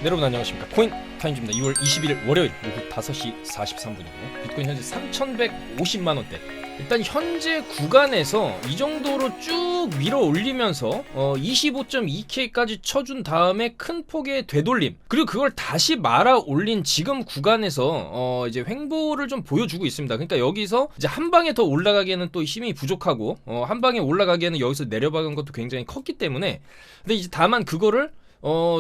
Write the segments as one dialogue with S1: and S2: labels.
S1: 네, 여러분 안녕하십니까. 코인 타임즈입니다. 2월 20일 월요일 오후 5시 43분이고요. 비트코인 현재 3,150만원대. 일단 현재 구간에서 이 정도로 쭉 밀어 올리면서 25.2K까지 쳐준 다음에 큰 폭의 되돌림, 그리고 그걸 다시 말아 올린 지금 구간에서 이제 횡보를 좀 보여주고 있습니다. 그러니까 여기서 이제 한 방에 더 올라가기에는 또 힘이 부족하고 한 방에 올라가기에는 여기서 내려박은 것도 굉장히 컸기 때문에, 근데 이제 다만 그거를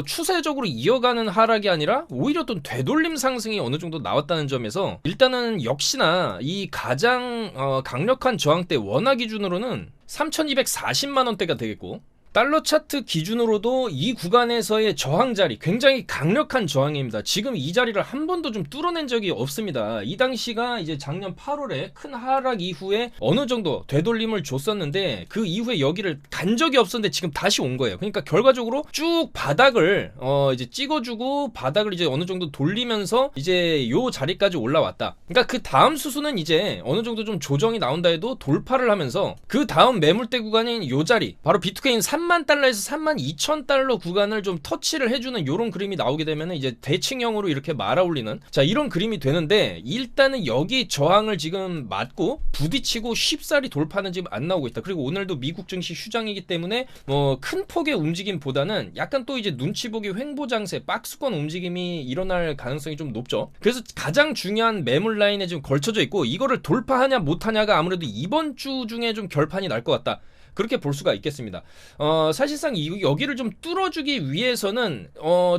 S1: 추세적으로 이어가는 하락이 아니라 오히려 또 되돌림 상승이 어느 정도 나왔다는 점에서 일단은 역시나 이 가장 강력한 저항대 원화 기준으로는 3,240만원대가 되겠고, 달러 차트 기준으로도 이 구간에서의 저항 자리 굉장히 강력한 저항입니다. 지금 이 자리를 한 번도 좀 뚫어낸 적이 없습니다. 이 당시가 이제 작년 8월에 큰 하락 이후에 어느 정도 되돌림을 줬었는데 그 이후에 여기를 간 적이 없었는데 지금 다시 온 거예요. 그러니까 결과적으로 쭉 바닥을 이제 찍어주고 바닥을 이제 어느 정도 돌리면서 이제 요 자리까지 올라왔다. 그러니까 그 다음 수순은 이제 어느 정도 좀 조정이 나온다 해도 돌파를 하면서 그 다음 매물대 구간인 요 자리, 바로 비트코인 3만 달러에서 3만 2천 달러 구간을 좀 터치를 해주는 요런 그림이 나오게 되면 이제 대칭형으로 이렇게 말아 올리는, 자, 이런 그림이 되는데, 일단은 여기 저항을 지금 맞고 부딪히고 쉽사리 돌파는 지금 안 나오고 있다. 그리고 오늘도 미국 증시 휴장이기 때문에 큰 폭의 움직임보다는 약간 또 이제 눈치 보기 횡보 장세, 박스권 움직임이 일어날 가능성이 좀 높죠. 그래서 가장 중요한 매물 라인에 지금 걸쳐져 있고, 이거를 돌파하냐 못하냐가 아무래도 이번 주 중에 좀 결판이 날 것 같다, 그렇게 볼 수가 있겠습니다. 사실상 여기를 좀 뚫어주기 위해서는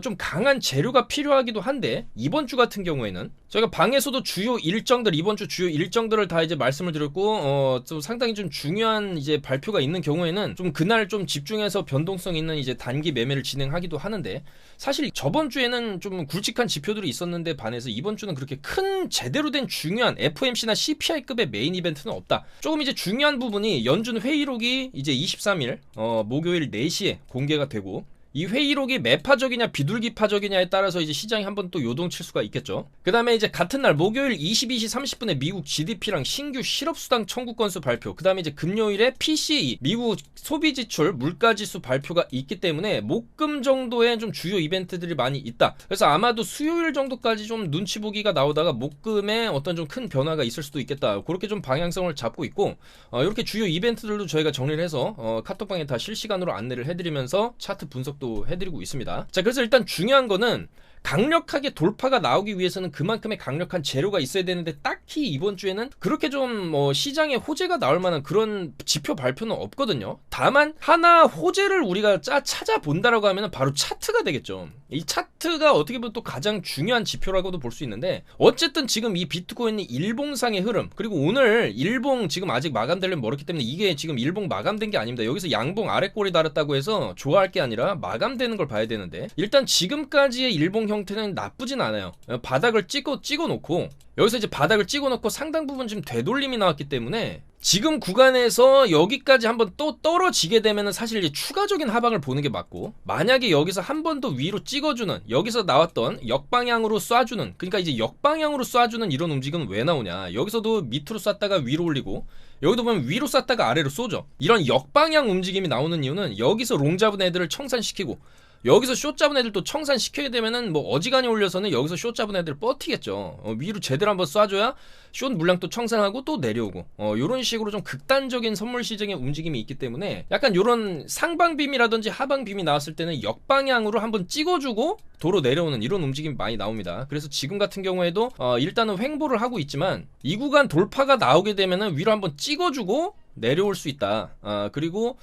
S1: 좀 강한 재료가 필요하기도 한데, 이번 주 같은 경우에는 저희가 방에서도 주요 일정들, 이번 주 주요 일정들을 다 이제 말씀을 드렸고, 좀 상당히 좀 중요한 이제 발표가 있는 경우에는 좀 그날 좀 집중해서 변동성 있는 이제 단기 매매를 진행하기도 하는데, 사실 저번 주에는 좀 굵직한 지표들이 있었는데 반해서 이번 주는 그렇게 큰 제대로 된 중요한 FOMC나 CPI급의 메인 이벤트는 없다. 조금 이제 중요한 부분이 연준 회의록이 이제 23일 목요일 4시에 공개가 되고, 이 회의록이 매파적이냐 비둘기파적이냐에 따라서 이제 시장이 한번 또 요동칠 수가 있겠죠. 그 다음에 이제 같은 날 목요일 22시 30분에 미국 GDP랑 신규 실업수당 청구 건수 발표, 그 다음에 이제 금요일에 PCE 미국 소비지출 물가지수 발표가 있기 때문에 목금 정도의 좀 주요 이벤트들이 많이 있다. 그래서 아마도 수요일 정도까지 좀 눈치 보기가 나오다가 목금에 어떤 좀 큰 변화가 있을 수도 있겠다, 그렇게 좀 방향성을 잡고 있고, 이렇게 주요 이벤트들도 저희가 정리를 해서 카톡방에 다 실시간으로 안내를 해드리면서 차트 분석도 해드리고 있습니다. 자, 그래서 일단 중요한 거는 강력하게 돌파가 나오기 위해서는 그만큼의 강력한 재료가 있어야 되는데, 딱히 이번 주에는 그렇게 좀 시장에 호재가 나올 만한 그런 지표 발표는 없거든요. 다만 하나 호재를 우리가 찾아본다라고 하면 바로 차트가 되겠죠. 이 차트가 어떻게 보면 또 가장 중요한 지표라고도 볼 수 있는데, 어쨌든 지금 이 비트코인의 일봉상의 흐름, 그리고 오늘 일봉 지금 아직 마감되려면 멀었기 때문에 이게 지금 일봉 마감된 게 아닙니다. 여기서 양봉 아래 꼬리 달았다고 해서 좋아할 게 아니라 마감되는 걸 봐야 되는데, 일단 지금까지의 일봉 형태는 나쁘진 않아요. 바닥을 찍어 놓고, 여기서 이제 바닥을 찍어 놓고 상당 부분 지금 되돌림이 나왔기 때문에 지금 구간에서 여기까지 한번 또 떨어지게 되면은 사실 이제 추가적인 하방을 보는 게 맞고, 만약에 여기서 한 번 더 위로 찍어주는, 여기서 나왔던 역방향으로 쏴주는, 그러니까 이제 역방향으로 쏴주는 이런 움직임은 왜 나오냐, 여기서도 밑으로 쐈다가 위로 올리고, 여기도 보면 위로 쐈다가 아래로 쏘죠. 이런 역방향 움직임이 나오는 이유는 여기서 롱 잡은 애들을 청산시키고 여기서 숏 잡은 애들 또 청산시켜야 되면은 어지간히 올려서는 여기서 숏 잡은 애들 버티겠죠. 위로 제대로 한번 쏴줘야 숏 물량 또 청산하고 또 내려오고, 요런 식으로 좀 극단적인 선물 시장의 움직임이 있기 때문에 약간 요런 상방빔이라든지 하방빔이 나왔을 때는 역방향으로 한번 찍어주고 도로 내려오는 이런 움직임이 많이 나옵니다. 그래서 지금 같은 경우에도 일단은 횡보를 하고 있지만 이 구간 돌파가 나오게 되면은 위로 한번 찍어주고 내려올 수 있다. 그리고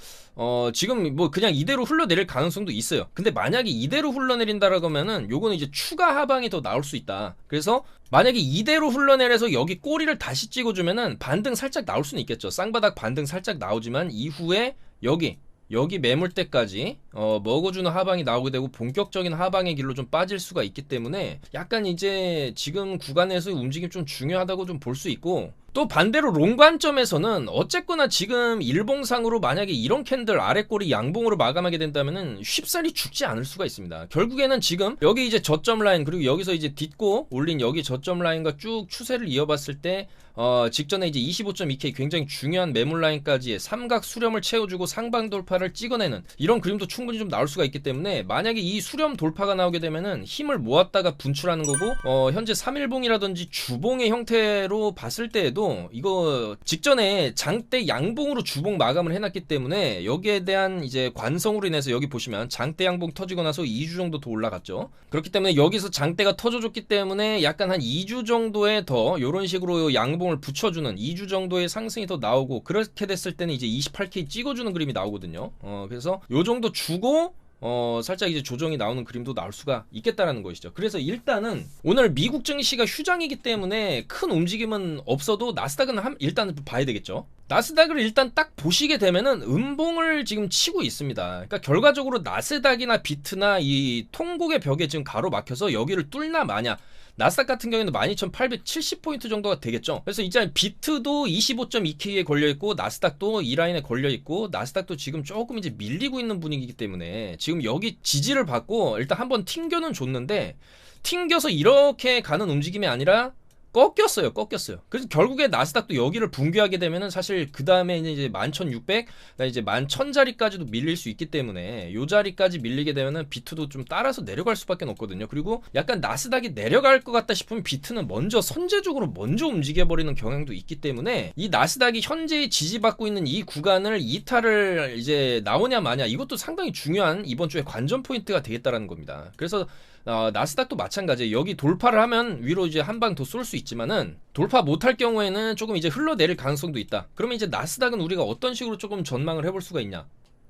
S1: 지금 그냥 이대로 흘러내릴 가능성도 있어요. 근데 만약에 이대로 흘러내린다라고 하면은 요거는 이제 추가 하방이 더 나올 수 있다. 그래서 만약에 이대로 흘러내려서 여기 꼬리를 다시 찍어주면은 반등 살짝 나올 수는 있겠죠. 쌍바닥 반등 살짝 나오지만 이후에 여기 매물대까지 먹어주는 하방이 나오게 되고 본격적인 하방의 길로 좀 빠질 수가 있기 때문에 약간 이제 지금 구간에서의 움직임 좀 중요하다고 좀 볼 수 있고, 또 반대로 롱 관점에서는 어쨌거나 지금 일봉상으로 만약에 이런 캔들 아랫꼬리 양봉으로 마감하게 된다면은 쉽사리 죽지 않을 수가 있습니다. 결국에는 지금 여기 이제 저점 라인, 그리고 여기서 이제 딛고 올린 여기 저점 라인과 쭉 추세를 이어봤을 때 직전에 이제 25.2K 굉장히 중요한 매물 라인까지의 삼각 수렴을 채워주고 상방 돌파를 찍어내는 이런 그림도 충분히 좀 나올 수가 있기 때문에, 만약에 이 수렴 돌파가 나오게 되면은 힘을 모았다가 분출하는 거고, 현재 3일봉이라든지 주봉의 형태로 봤을 때에도 이거 직전에 장대 양봉으로 주봉 마감을 해놨기 때문에 여기에 대한 이제 관성으로 인해서 여기 보시면 장대 양봉 터지고 나서 2주 정도 더 올라갔죠. 그렇기 때문에 여기서 장대가 터져줬기 때문에 약간 한 2주 정도의 더 요런 식으로 양봉 붙여주는 2주 정도의 상승이 더 나오고, 그렇게 됐을 때는 이제 28K 찍어주는 그림이 나오거든요. 그래서 요 정도 주고 살짝 이제 조정이 나오는 그림도 나올 수가 있겠다라는 것이죠. 그래서 일단은 오늘 미국 증시가 휴장이기 때문에 큰 움직임은 없어도 나스닥은 일단 봐야 되겠죠. 나스닥을 일단 딱 보시게 되면은 음봉을 지금 치고 있습니다. 그러니까 결과적으로 나스닥이나 비트나 이 통곡의 벽에 지금 가로막혀서 여기를 뚫나 마냐. 나스닥 같은 경우에는 12,870포인트 정도가 되겠죠. 그래서 이제 비트도 25.2K에 걸려있고, 나스닥도 이 라인에 걸려있고, 나스닥도 지금 조금 이제 밀리고 있는 분위기이기 때문에 지금 여기 지지를 받고 일단 한번 튕겨는 줬는데, 튕겨서 이렇게 가는 움직임이 아니라 꺾였어요. 그래서 결국에 나스닥도 여기를 붕괴하게 되면은 사실 그 다음에 이제 11,600, 이제 11,000자리까지도 밀릴 수 있기 때문에 요 자리까지 밀리게 되면은 비트도 좀 따라서 내려갈 수밖에 없거든요. 그리고 약간 나스닥이 내려갈 것 같다 싶으면 비트는 먼저 선제적으로 먼저 움직여버리는 경향도 있기 때문에 이 나스닥이 현재 지지받고 있는 이 구간을 이탈을 이제 나오냐 마냐, 이것도 상당히 중요한 이번 주에 관전 포인트가 되겠다라는 겁니다. 그래서 나스닥도 마찬가지예요. 여기 돌파를 하면 위로 이제 한 방 더 쏠 수 있지만은, 돌파 못할 경우에는 조금 이제 흘러내릴 가능성도 있다. 그러면 이제 나스닥은 우리가 어떤 식으로 조금 전망을 해볼 수가 있냐.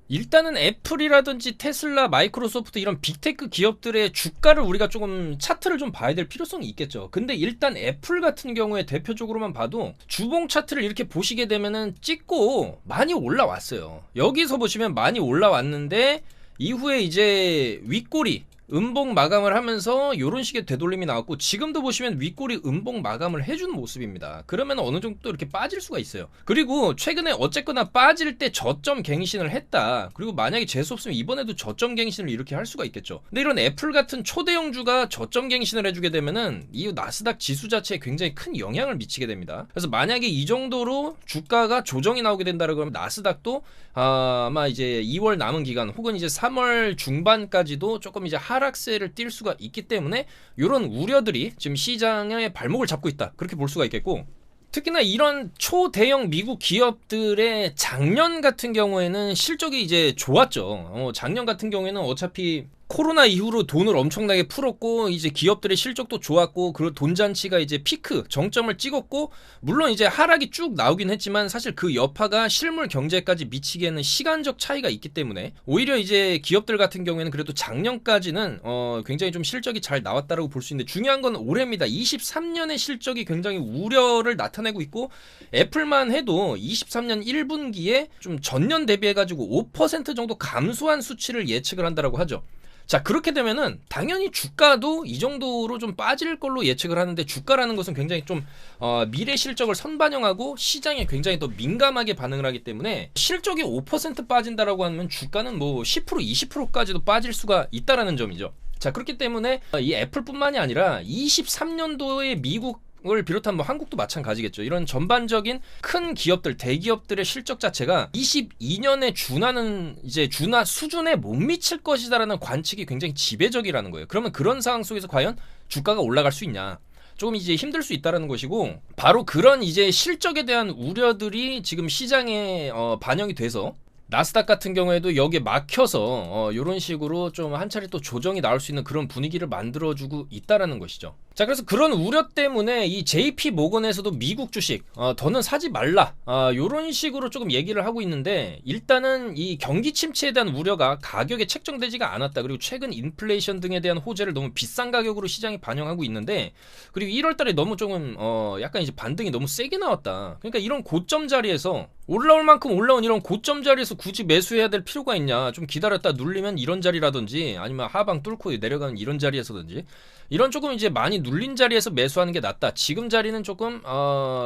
S1: 일단은 애플이라든지 테슬라, 마이크로소프트 이런 빅테크 기업들의 주가를 우리가 조금 차트를 좀 봐야 될 필요성이 있겠죠. 근데 일단 애플 같은 경우에 대표적으로만 봐도 주봉 차트를 이렇게 보시게 되면은 찍고 많이 올라왔어요. 여기서 보시면 많이 올라왔는데 이후에 이제 윗꼬리 음봉 마감을 하면서 이런 식의 되돌림이 나왔고, 지금도 보시면 윗꼬리 음봉 마감을 해주는 모습입니다. 그러면 어느 정도 이렇게 빠질 수가 있어요. 그리고 최근에 어쨌거나 빠질 때 저점 갱신을 했다. 그리고 만약에 재수 없으면 이번에도 저점 갱신을 이렇게 할 수가 있겠죠. 근데 이런 애플 같은 초대형주가 저점 갱신을 해주게 되면은 이 나스닥 지수 자체에 굉장히 큰 영향을 미치게 됩니다. 그래서 만약에 이 정도로 주가가 조정이 나오게 된다고 하면 나스닥도 아마 이제 2월 남은 기간 혹은 이제 3월 중반까지도 조금 이제 하락세를 띌 수가 있기 때문에 이런 우려들이 지금 시장의 발목을 잡고 있다, 그렇게 볼 수가 있겠고, 특히나 이런 초대형 미국 기업들의 작년 같은 경우에는 실적이 이제 좋았죠. 작년 같은 경우에는 어차피 코로나 이후로 돈을 엄청나게 풀었고, 이제 기업들의 실적도 좋았고, 그리고 돈잔치가 이제 피크 정점을 찍었고, 물론 이제 하락이 쭉 나오긴 했지만 사실 그 여파가 실물 경제까지 미치기에는 시간적 차이가 있기 때문에 오히려 이제 기업들 같은 경우에는 그래도 작년까지는 굉장히 좀 실적이 잘 나왔다라고 볼 수 있는데, 중요한 건 올해입니다. 23년의 실적이 굉장히 우려를 나타내고 있고, 애플만 해도 23년 1분기에 좀 전년 대비해가지고 5% 정도 감소한 수치를 예측을 한다라고 하죠. 자, 그렇게 되면은 당연히 주가도 이 정도로 좀 빠질 걸로 예측을 하는데, 주가라는 것은 굉장히 좀 미래 실적을 선반영하고 시장에 굉장히 더 민감하게 반응을 하기 때문에, 실적이 5% 빠진다라고 하면 주가는 뭐 10% 20%까지도 빠질 수가 있다라는 점이죠. 자, 그렇기 때문에 이 애플뿐만이 아니라 23년도에 미국 을 비롯한 뭐 한국도 마찬가지겠죠. 이런 전반적인 큰 기업들, 대기업들의 실적 자체가 22년에 준하는 이제 준하 수준에 못 미칠 것이다라는 관측이 굉장히 지배적이라는 거예요. 그러면 그런 상황 속에서 과연 주가가 올라갈 수 있냐? 조금 이제 힘들 수 있다라는 것이고, 바로 그런 이제 실적에 대한 우려들이 지금 시장에 반영이 돼서 나스닥 같은 경우에도 여기에 막혀서 이런 식으로 좀 한 차례 또 조정이 나올 수 있는 그런 분위기를 만들어주고 있다라는 것이죠. 자, 그래서 그런 우려 때문에 이 JP 모건에서도 미국 주식 더는 사지 말라, 이런 식으로 조금 얘기를 하고 있는데, 일단은 이 경기 침체에 대한 우려가 가격에 책정되지가 않았다. 그리고 최근 인플레이션 등에 대한 호재를 너무 비싼 가격으로 시장이 반영하고 있는데, 그리고 1월달에 너무 조금 약간 이제 반등이 너무 세게 나왔다. 그러니까 이런 고점 자리에서 올라올 만큼 올라온 이런 고점 자리에서 굳이 매수해야 될 필요가 있냐. 좀 기다렸다 눌리면 이런 자리라든지, 아니면 하방 뚫고 내려가는 이런 자리에서든지, 이런 조금 이제 많이 눌린 자리에서 매수하는 게 낫다. 지금 자리는 조금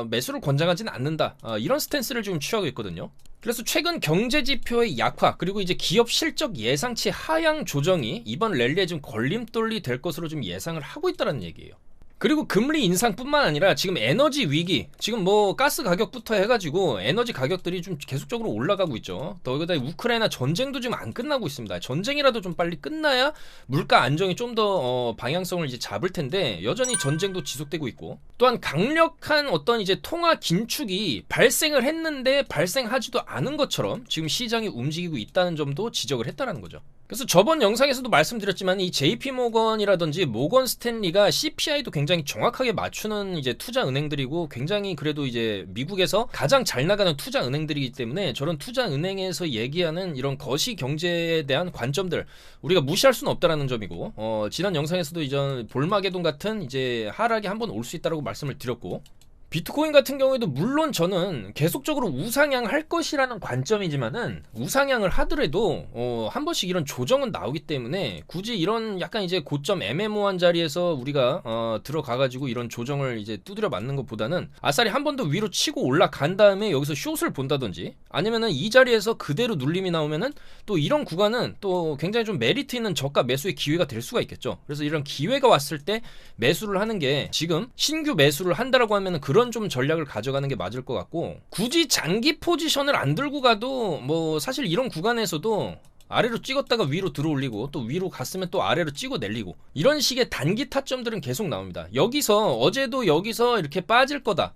S1: 매수를 권장하지는 않는다. 이런 스탠스를 지금 취하고 있거든요. 그래서 최근 경제지표의 약화 그리고 이제 기업 실적 예상치 하향 조정이 이번 랠리에 좀 걸림돌이 될 것으로 좀 예상을 하고 있다는 얘기예요. 그리고 금리 인상뿐만 아니라 지금 에너지 위기, 지금 뭐 가스 가격부터 해가지고 에너지 가격들이 좀 계속적으로 올라가고 있죠. 더 여기다 우크라이나 전쟁도 지금 안 끝나고 있습니다. 전쟁이라도 좀 빨리 끝나야 물가 안정이 좀 더 방향성을 이제 잡을 텐데 여전히 전쟁도 지속되고 있고, 또한 강력한 어떤 이제 통화 긴축이 발생을 했는데 발생하지도 않은 것처럼 지금 시장이 움직이고 있다는 점도 지적을 했다는 거죠. 그래서 저번 영상에서도 말씀드렸지만 이 JP모건이라든지 모건 스탠리가 CPI도 굉장히 정확하게 맞추는 이제 투자 은행들이고, 굉장히 그래도 이제 미국에서 가장 잘 나가는 투자 은행들이기 때문에 저런 투자 은행에서 얘기하는 이런 거시 경제에 대한 관점들 우리가 무시할 수는 없다라는 점이고, 지난 영상에서도 이전 볼마게돈 같은 이제 하락이 한번 올 수 있다라고 말씀을 드렸고, 비트코인 같은 경우에도 물론 저는 계속적으로 우상향할 것이라는 관점이지만은 우상향을 하더라도 한 번씩 이런 조정은 나오기 때문에 굳이 이런 약간 이제 고점 애매모호한 자리에서 우리가 들어가가지고 이런 조정을 이제 두드려 맞는 것보다는 아싸리 한 번 더 위로 치고 올라간 다음에 여기서 숏을 본다든지, 아니면은 이 자리에서 그대로 눌림이 나오면은 또 이런 구간은 또 굉장히 좀 메리트 있는 저가 매수의 기회가 될 수가 있겠죠. 그래서 이런 기회가 왔을 때 매수를 하는 게, 지금 신규 매수를 한다라고 하면은 그런 좀 전략을 가져가는 게 맞을 것 같고, 굳이 장기 포지션을 안 들고 가도 뭐 사실 이런 구간에서도 아래로 찍었다가 위로 들어올리고 또 위로 갔으면 또 아래로 찍어 내리고, 이런 식의 단기 타점들은 계속 나옵니다. 여기서 어제도 여기서 이렇게 빠질 거다.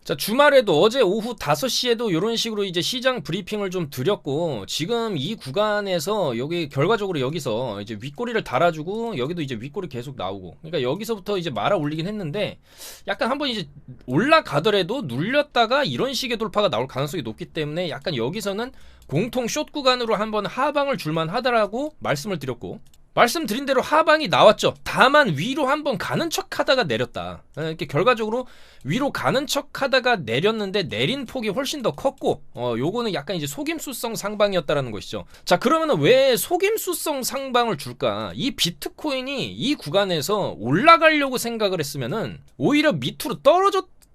S1: 자, 주말에도 어제 오후 5시에도 이런 식으로 이제 시장 브리핑을 좀 드렸고, 지금 이 구간에서 여기 결과적으로 여기서 이제 윗꼬리를 달아주고 여기도 이제 윗꼬리 계속 나오고, 그러니까 여기서부터 이제 말아 올리긴 했는데 약간 한번 이제 올라가더라도 눌렸다가 이런 식의 돌파가 나올 가능성이 높기 때문에 약간 여기서는 공통 숏 구간으로 한번 하방을 줄만 하다라고 말씀을 드렸고, 말씀드린 대로 하방이 나왔죠. 다만 위로 한번 가는 척 하다가 내렸다. 이렇게 결과적으로 위로 가는 척 하다가 내렸는데 내린 폭이 훨씬 더 컸고, 요거는 약간 이제 속임수성 상방이었다라는 것이죠. 자, 그러면은 왜 속임수성 상방을 줄까? 이 비트코인이 이 구간에서 올라가려고 생각을 했으면은 오히려 밑으로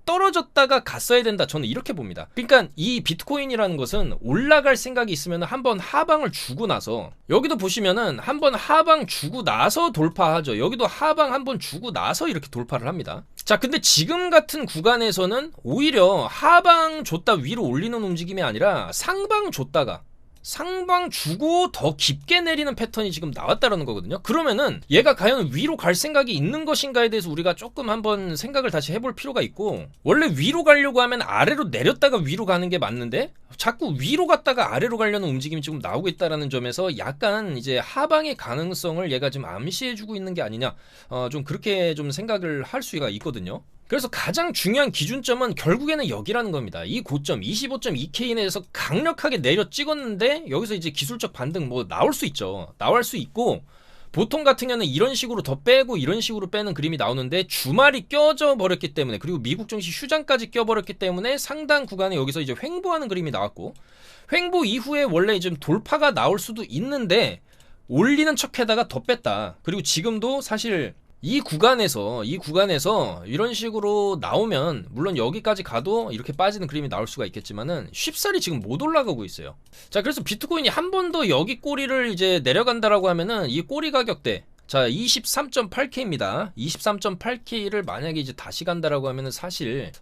S1: 떨어졌다가 갔어야 된다. 저는 이렇게 봅니다. 그러니까 이 비트코인이라는 것은 올라갈 생각이 있으면 한번 하방을 주고 나서, 여기도 보시면은 한번 하방 주고 나서 돌파하죠. 여기도 하방 한번 주고 나서 이렇게 돌파를 합니다. 자, 근데 지금 같은 구간에서는 오히려 하방 줬다 위로 올리는 움직임이 아니라 상방 줬다가 상방 주고 더 깊게 내리는 패턴이 지금 나왔다라는 거거든요. 그러면은 얘가 과연 위로 갈 생각이 있는 것인가에 대해서 우리가 조금 한번 생각을 다시 해볼 필요가 있고, 원래 위로 가려고 하면 아래로 내렸다가 위로 가는 게 맞는데 자꾸 위로 갔다가 아래로 가려는 움직임이 지금 나오고 있다라는 점에서 약간 이제 하방의 가능성을 얘가 지금 암시해주고 있는 게 아니냐, 좀 그렇게 좀 생각을 할 수가 있거든요. 그래서 가장 중요한 기준점은 결국에는 여기라는 겁니다. 이 고점 25.2K 내에서 강력하게 내려 찍었는데 여기서 이제 기술적 반등 뭐 나올 수 있죠. 나올 수 있고, 보통 같은 경우는 이런 식으로 더 빼고 이런 식으로 빼는 그림이 나오는데 주말이 껴져 버렸기 때문에, 그리고 미국 증시 휴장까지 껴버렸기 때문에 상당 구간에 여기서 이제 횡보하는 그림이 나왔고, 횡보 이후에 원래 좀 돌파가 나올 수도 있는데 올리는 척에다가 더 뺐다. 그리고 지금도 사실 이 구간에서 이런 식으로 나오면 물론 여기까지 가도 이렇게 빠지는 그림이 나올 수가 있겠지만은 쉽사리 지금 못 올라가고 있어요. 자, 그래서 비트코인이 한 번 더 여기 꼬리를 이제 내려간다라고 하면은 이 꼬리 가격대, 자 23.8K입니다. 23.8K를 만약에 이제 다시 간다라고 하면은 사실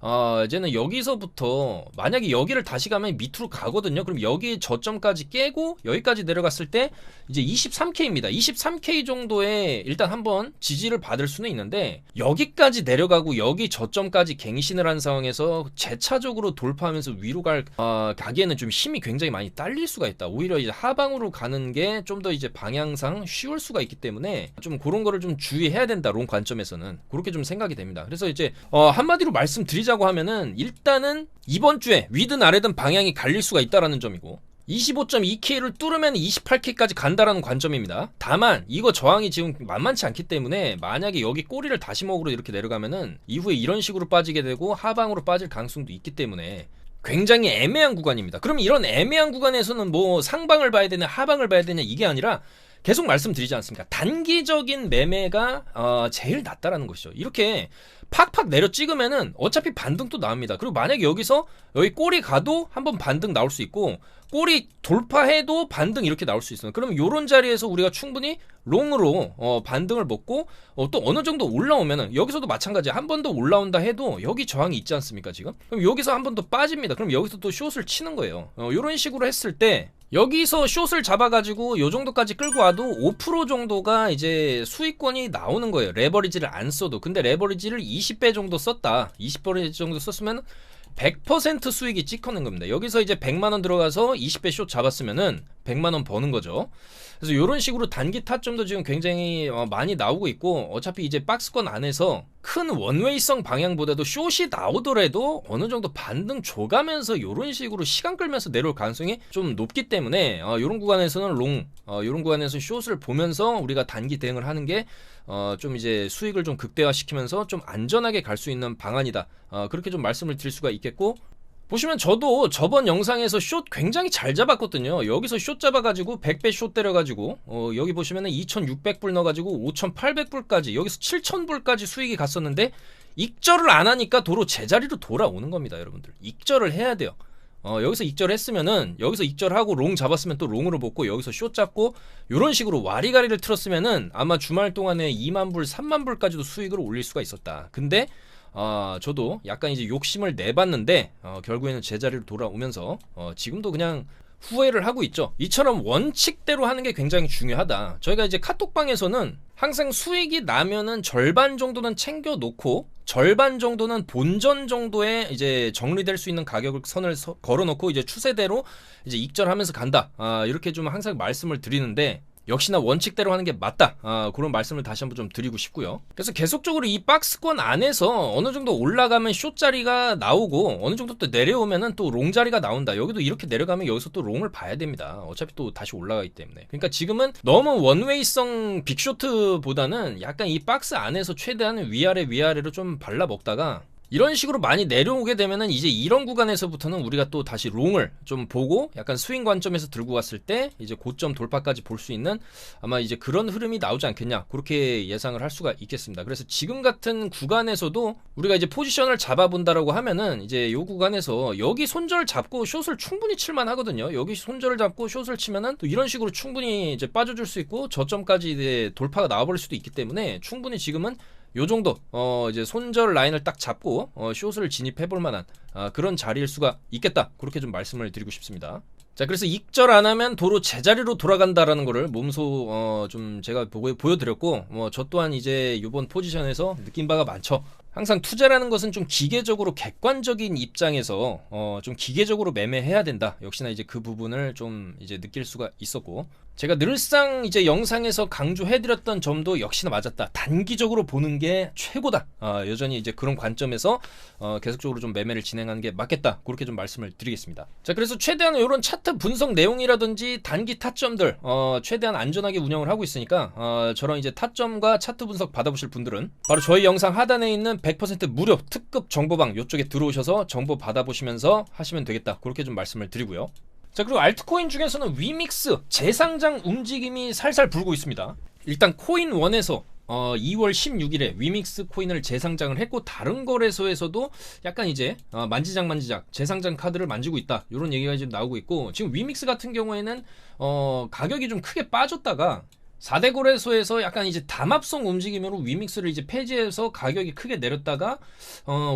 S1: 이제는 여기서부터 만약에 여기를 다시 가면 밑으로 가거든요. 그럼 여기 저점까지 깨고 여기까지 내려갔을 때 이제 23K입니다. 23K 정도에 일단 한번 지지를 받을 수는 있는데, 여기까지 내려가고 여기 저점까지 갱신을 한 상황에서 재차적으로 돌파하면서 위로 가기에는 좀 힘이 굉장히 많이 딸릴 수가 있다. 오히려 이제 하방으로 가는 게 좀 더 이제 방향상 쉬울 수가 있기 때문에 좀 그런 거를 좀 주의해야 된다. 롱 관점에서는 그렇게 좀 생각이 됩니다. 그래서 이제 한마디로 말씀드리자고 하면은 일단은 이번 주에 위든 아래든 방향이 갈릴 수가 있다라는 점이고, 25.2K를 뚫으면 28K까지 간다라는 관점입니다. 다만 이거 저항이 지금 만만치 않기 때문에 만약에 여기 꼬리를 다시 먹으로 이렇게 내려가면은 이후에 이런 식으로 빠지게 되고 하방으로 빠질 가능성도 있기 때문에 굉장히 애매한 구간입니다. 그럼 이런 애매한 구간에서는 뭐 상방을 봐야 되냐 하방을 봐야 되냐 이게 아니라 계속 말씀드리지 않습니까? 단기적인 매매가 제일 낫다라는 것이죠. 이렇게 팍팍 내려 찍으면은 어차피 반등 또 나옵니다. 그리고 만약에 여기서 여기 꼬리 가도 한번 반등 나올 수 있고 꼬리 돌파해도 반등 이렇게 나올 수 있어요. 그러면 요런 자리에서 우리가 충분히 롱으로 반등을 먹고 또 어느 정도 올라오면은 여기서도 마찬가지야. 한 번 더 올라온다 해도 여기 저항이 있지 않습니까 지금? 그럼 여기서 한 번 더 빠집니다. 그럼 여기서 또 숏을 치는 거예요. 요런 식으로 했을 때 여기서 숏을 잡아가지고 요 정도까지 끌고 와도 5% 정도가 이제 수익권이 나오는 거예요. 레버리지를 안 써도. 근데 레버리지를 20배 정도 썼다. 20배 정도 썼으면 100% 수익이 찍혀낸 겁니다. 여기서 이제 100만원 들어가서 20배 숏 잡았으면은 100만원 버는 거죠. 그래서 이런 식으로 단기 타점도 지금 굉장히 많이 나오고 있고, 어차피 이제 박스권 안에서 큰 원웨이성 방향보다도 숏이 나오더라도 어느 정도 반등 줘가면서 이런 식으로 시간 끌면서 내려올 가능성이 좀 높기 때문에 이런 구간에서는 롱, 이런 구간에서 숏을 보면서 우리가 단기 대응을 하는 게 좀 이제 수익을 좀 극대화시키면서 좀 안전하게 갈 수 있는 방안이다. 그렇게 좀 말씀을 드릴 수가 있겠고, 보시면 저도 저번 영상에서 숏 굉장히 잘 잡았거든요. 여기서 숏 잡아가지고 100배 숏 때려가지고 여기 보시면은 2600불 넣어가지고 5800불까지 여기서 7000불까지 수익이 갔었는데, 익절을 안 하니까 도로 제자리로 돌아오는 겁니다. 여러분들 익절을 해야 돼요. 여기서 익절했으면은 여기서 익절하고 롱 잡았으면 또 롱으로 먹고 여기서 숏 잡고 요런 식으로 와리가리를 틀었으면은 아마 주말 동안에 2만불 3만불까지도 수익을 올릴 수가 있었다. 근데 저도 약간 이제 욕심을 내봤는데 결국에는 제자리로 돌아오면서 지금도 그냥 후회를 하고 있죠. 이처럼 원칙대로 하는 게 굉장히 중요하다. 저희가 이제 카톡방에서는 항상 수익이 나면은 절반 정도는 챙겨 놓고 절반 정도는 본전 정도의 이제 정리될 수 있는 가격을 선을 걸어 놓고 이제 추세대로 이제 익절하면서 간다. 이렇게 좀 항상 말씀을 드리는데, 역시나 원칙대로 하는 게 맞다. 그런 말씀을 다시 한번 좀 드리고 싶고요. 그래서 계속적으로 이 박스권 안에서 어느 정도 올라가면 숏 자리가 나오고 어느 정도 또 내려오면은 또 롱 자리가 나온다. 여기도 이렇게 내려가면 여기서 또 롱을 봐야 됩니다. 어차피 또 다시 올라가기 때문에. 그러니까 지금은 너무 원웨이성 빅쇼트보다는 약간 이 박스 안에서 최대한 위아래로 좀 발라먹다가 이런 식으로 많이 내려오게 되면은 이제 이런 구간에서부터는 우리가 또 다시 롱을 좀 보고 약간 스윙 관점에서 들고 갔을 때 이제 고점 돌파까지 볼 수 있는 아마 이제 그런 흐름이 나오지 않겠냐, 그렇게 예상을 할 수가 있겠습니다. 그래서 지금 같은 구간에서도 우리가 이제 포지션을 잡아본다라고 하면은 이제 요 구간에서 여기 손절 잡고 숏을 충분히 칠만 하거든요. 여기 손절을 잡고 숏을 치면은 또 이런 식으로 충분히 이제 빠져줄 수 있고 저점까지 이제 돌파가 나와버릴 수도 있기 때문에 충분히 지금은 요 정도 이제 손절 라인을 딱 잡고 숏을 진입해볼 만한 그런 자리일 수가 있겠다. 그렇게 좀 말씀을 드리고 싶습니다. 자, 그래서 익절 안 하면 도로 제자리로 돌아간다라는 거를 몸소 좀 제가 보여드렸고, 저 또한 이제 요번 포지션에서 느낀 바가 많죠. 항상 투자라는 것은 좀 기계적으로 객관적인 입장에서 좀 기계적으로 매매해야 된다. 역시나 이제 그 부분을 좀 이제 느낄 수가 있었고, 제가 늘상 이제 영상에서 강조해드렸던 점도 역시나 맞았다. 단기적으로 보는 게 최고다. 여전히 이제 그런 관점에서 계속적으로 좀 매매를 진행하는 게 맞겠다. 그렇게 좀 말씀을 드리겠습니다. 자, 그래서 최대한 이런 차트 분석 내용이라든지 단기 타점들 최대한 안전하게 운영을 하고 있으니까 저런 이제 타점과 차트 분석 받아보실 분들은 바로 저희 영상 하단에 있는 100% 무료 특급 정보방 요쪽에 들어오셔서 정보 받아보시면서 하시면 되겠다. 그렇게 좀 말씀을 드리고요. 자, 그리고 알트코인 중에서는 위믹스 재상장 움직임이 살살 불고 있습니다. 일단 코인1에서 2월 16일에 위믹스 코인을 재상장을 했고, 다른 거래소에서도 약간 이제 만지작 재상장 카드를 만지고 있다, 이런 얘기가 지금 나오고 있고, 지금 위믹스 같은 경우에는 가격이 좀 크게 빠졌다가 4대 거래소에서 약간 이제 담합성 움직임으로 위믹스를 이제 폐지해서 가격이 크게 내렸다가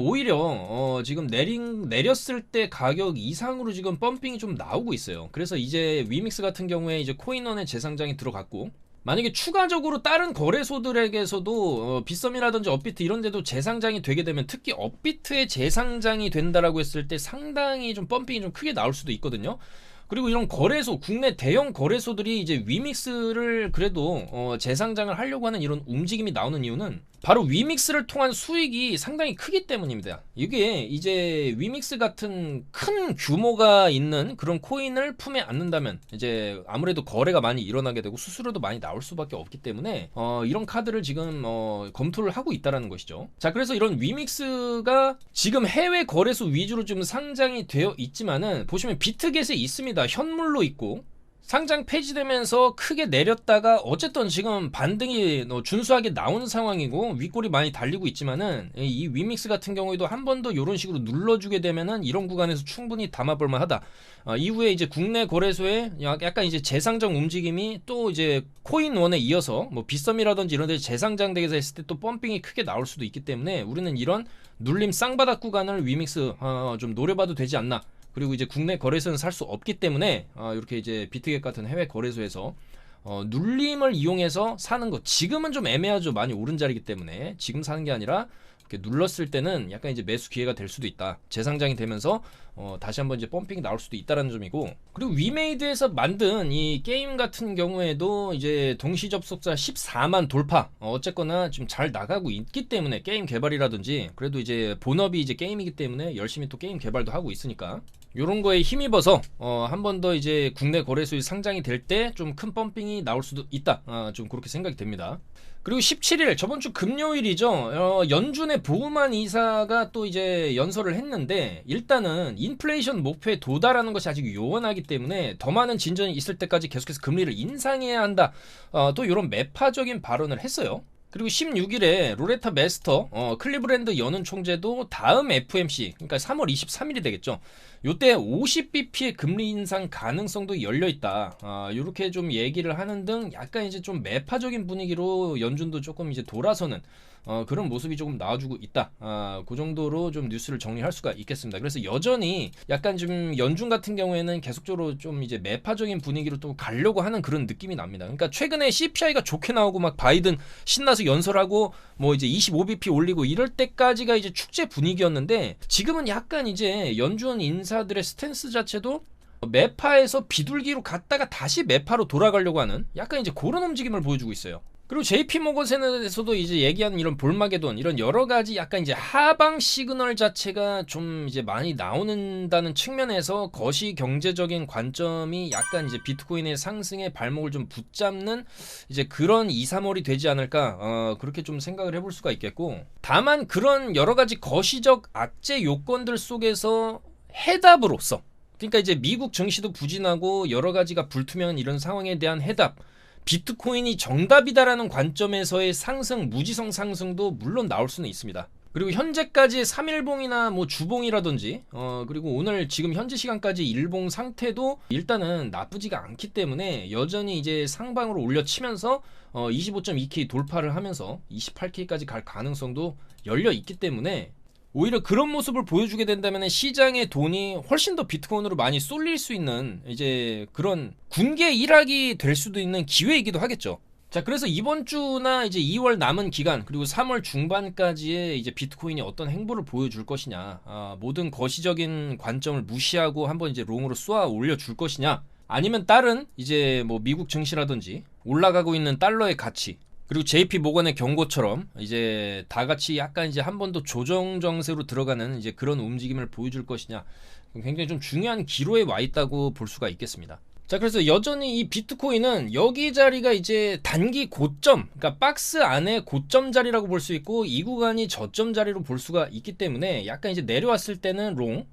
S1: 오히려 지금 내렸을 때 가격 이상으로 지금 펌핑이 좀 나오고 있어요. 그래서 이제 위믹스 같은 경우에 이제 코인원의 재상장이 들어갔고, 만약에 추가적으로 다른 거래소들에게서도 빗썸이라든지 업비트 이런 데도 재상장이 되게 되면, 특히 업비트에 재상장이 된다라고 했을 때 상당히 좀 펌핑이 좀 크게 나올 수도 있거든요. 그리고 이런 거래소, 국내 대형 거래소들이 이제 위믹스를 그래도 재상장을 하려고 하는 이런 움직임이 나오는 이유는 바로 위믹스를 통한 수익이 상당히 크기 때문입니다. 이게 이제 위믹스 같은 큰 규모가 있는 그런 코인을 품에 안는다면 이제 아무래도 거래가 많이 일어나게 되고 수수료도 많이 나올 수밖에 없기 때문에 이런 카드를 지금 검토를 하고 있다라는 것이죠. 자, 그래서 이런 위믹스가 지금 해외 거래소 위주로 좀 상장이 되어 있지만은 보시면 비트겟에 있습니다. 현물로 있고 상장 폐지되면서 크게 내렸다가 어쨌든 지금 반등이 준수하게 나오는 상황이고 윗골이 많이 달리고 있지만은 이 위믹스 같은 경우에도 한 번 더 이런 식으로 눌러주게 되면은 이런 구간에서 충분히 담아볼 만하다. 이후에 이제 국내 거래소에 약간 이제 재상장 움직임이 또 이제 코인원에 이어서 뭐 빗썸이라든지 이런 데 재상장되게 했을 때 또 펌핑이 크게 나올 수도 있기 때문에 우리는 이런 눌림 쌍바닥 구간을 위믹스 좀 노려봐도 되지 않나. 그리고 이제 국내 거래소는 살 수 없기 때문에 이렇게 이제 비트겟 같은 해외 거래소에서 눌림을 이용해서 사는 것, 지금은 좀 애매하죠. 많이 오른 자리이기 때문에 지금 사는 게 아니라 이렇게 눌렀을 때는 약간 이제 매수 기회가 될 수도 있다. 재상장이 되면서 다시 한번 이제 펌핑이 나올 수도 있다라는 점이고, 그리고 위메이드에서 만든 이 게임 같은 경우에도 이제 동시 접속자 14만 돌파, 어쨌거나 좀 잘 나가고 있기 때문에 게임 개발이라든지 그래도 이제 본업이 이제 게임이기 때문에 열심히 또 게임 개발도 하고 있으니까 요런 거에 힘입어서 한 번 더 이제 국내 거래소에 상장이 될 때 좀 큰 펌핑이 나올 수도 있다. 좀 그렇게 생각이 됩니다. 그리고 17일 저번 주 금요일이죠. 연준의 보우만 이사가 또 이제 연설을 했는데 일단은 인플레이션 목표에 도달하는 것이 아직 요원하기 때문에 더 많은 진전이 있을 때까지 계속해서 금리를 인상해야 한다. 또 이런 매파적인 발언을 했어요. 그리고 16일에 로레타 메스터 클리브랜드 연은 총재도 다음 FOMC, 그러니까 3월 23일이 되겠죠. 요때 50bp의 금리 인상 가능성도 열려있다. 이렇게 좀 얘기를 하는 등 약간 이제 좀 매파적인 분위기로 연준도 조금 이제 돌아서는 그런 모습이 조금 나와주고 있다. 그 정도로 좀 뉴스를 정리할 수가 있겠습니다. 그래서 여전히 약간 좀 연준 같은 경우에는 계속적으로 좀 이제 매파적인 분위기로 또 가려고 하는 그런 느낌이 납니다. 그러니까 최근에 CPI가 좋게 나오고 막 바이든 신나서 연설하고 뭐 이제 25bp 올리고 이럴 때까지가 이제 축제 분위기였는데 지금은 약간 이제 연준 인사들의 스탠스 자체도 매파에서 비둘기로 갔다가 다시 매파로 돌아가려고 하는 약간 이제 그런 움직임을 보여주고 있어요. 그리고 JP모건에서도 이제 얘기하는 이런 볼마게돈, 이런 여러 가지 약간 이제 하방 시그널 자체가 좀 이제 많이 나오는다는 측면에서 거시 경제적인 관점이 약간 이제 비트코인의 상승에 발목을 좀 붙잡는 이제 그런 2, 3월이 되지 않을까, 그렇게 좀 생각을 해볼 수가 있겠고, 다만 그런 여러 가지 거시적 악재 요건들 속에서 해답으로서, 그러니까 이제 미국 증시도 부진하고 여러 가지가 불투명한 이런 상황에 대한 해답, 비트코인이 정답이다라는 관점에서의 상승, 무지성 상승도 물론 나올 수는 있습니다. 그리고 현재까지 3일봉이나 뭐 주봉이라든지 그리고 오늘 지금 현재 시간까지 일봉 상태도 일단은 나쁘지가 않기 때문에 여전히 이제 상방으로 올려치면서 25.2K 돌파를 하면서 28K까지 갈 가능성도 열려 있기 때문에 오히려 그런 모습을 보여주게 된다면 시장의 돈이 훨씬 더 비트코인으로 많이 쏠릴 수 있는 이제 그런 군계 일학이 될 수도 있는 기회이기도 하겠죠. 자, 그래서 이번 주나 이제 2월 남은 기간 그리고 3월 중반까지의 이제 비트코인이 어떤 행보를 보여줄 것이냐, 모든 거시적인 관점을 무시하고 한번 이제 롱으로 쏘아 올려줄 것이냐, 아니면 다른 이제 뭐 미국 증시라든지 올라가고 있는 달러의 가치, 그리고 JP 모건의 경고처럼 이제 다 같이 약간 이제 한 번 더 조정 정세로 들어가는 이제 그런 움직임을 보여줄 것이냐, 굉장히 좀 중요한 기로에 와 있다고 볼 수가 있겠습니다. 자, 그래서 여전히 이 비트코인은 여기 자리가 이제 단기 고점, 그러니까 박스 안에 고점 자리라고 볼 수 있고 이 구간이 저점 자리로 볼 수가 있기 때문에 약간 이제 내려왔을 때는 롱,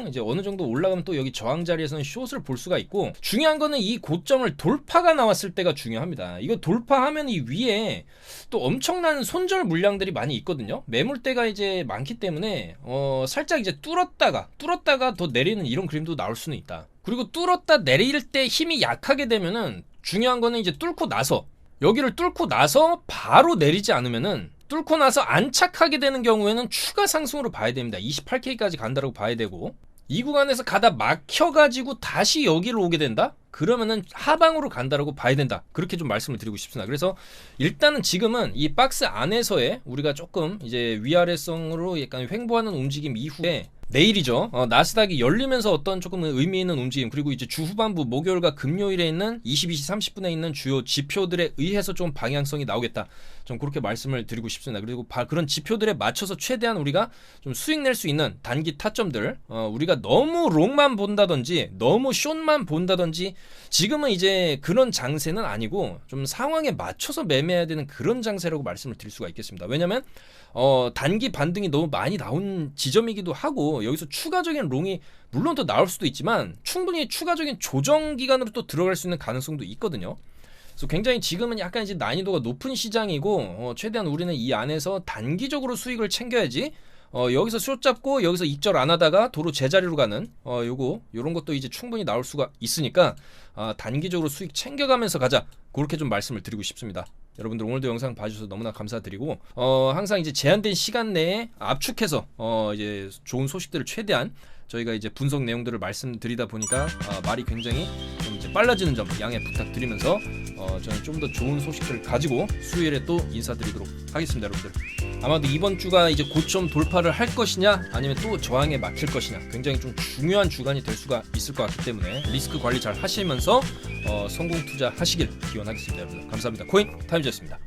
S1: 이제 어느 정도 올라가면 또 여기 저항 자리에서는 숏을 볼 수가 있고, 중요한 거는 이 고점을 돌파가 나왔을 때가 중요합니다. 이거 돌파하면 이 위에 또 엄청난 손절 물량들이 많이 있거든요. 매물대가 이제 많기 때문에 살짝 이제 뚫었다가 더 내리는 이런 그림도 나올 수는 있다. 그리고 뚫었다 내릴 때 힘이 약하게 되면은 중요한 거는 이제 뚫고 나서 여기를 뚫고 나서 바로 내리지 않으면은, 뚫고 나서 안착하게 되는 경우에는 추가 상승으로 봐야 됩니다. 28K까지 간다라고 봐야 되고, 이 구간에서 가다 막혀가지고 다시 여기로 오게 된다? 그러면은 하방으로 간다라고 봐야 된다. 그렇게 좀 말씀을 드리고 싶습니다. 그래서 일단은 지금은 이 박스 안에서의 우리가 조금 이제 위아래성으로 약간 횡보하는 움직임 이후에 내일이죠. 나스닥이 열리면서 어떤 조금 의미 있는 움직임, 그리고 이제 주 후반부 목요일과 금요일에 있는 22시 30분에 있는 주요 지표들에 의해서 좀 방향성이 나오겠다. 좀 그렇게 말씀을 드리고 싶습니다. 그리고 그런 지표들에 맞춰서 최대한 우리가 좀 수익 낼 수 있는 단기 타점들, 우리가 너무 롱만 본다든지 너무 숏만 본다든지 지금은 이제 그런 장세는 아니고 좀 상황에 맞춰서 매매해야 되는 그런 장세라고 말씀을 드릴 수가 있겠습니다. 왜냐면 단기 반등이 너무 많이 나온 지점이기도 하고, 하더라도 여기서 추가적인 롱이 물론 더 나올 수도 있지만 충분히 추가적인 조정 기간으로 또 들어갈 수 있는 가능성도 있거든요. 그래서 굉장히 지금은 약간 이제 난이도가 높은 시장이고 최대한 우리는 이 안에서 단기적으로 수익을 챙겨야지 여기서 숏 잡고 여기서 익절 안 하다가 도로 제자리로 가는 요런 것도 이제 충분히 나올 수가 있으니까 단기적으로 수익 챙겨가면서 가자, 그렇게 좀 말씀을 드리고 싶습니다. 여러분들 오늘도 영상 봐주셔서 너무나 감사드리고 항상 이제 제한된 시간 내에 압축해서 이제 좋은 소식들을 최대한 저희가 이제 분석 내용들을 말씀드리다 보니까 말이 굉장히 좀 이제 빨라지는 점 양해 부탁드리면서 저는 좀 더 좋은 소식들을 가지고 수요일에 또 인사드리도록 하겠습니다. 여러분들 아마도 이번 주가 이제 고점 돌파를 할 것이냐 아니면 또 저항에 막힐 것이냐 굉장히 좀 중요한 주간이 될 수가 있을 것 같기 때문에 리스크 관리 잘 하시면서 성공 투자 하시길 기원하겠습니다. 여러분들 감사합니다. 코인 타임즈였습니다.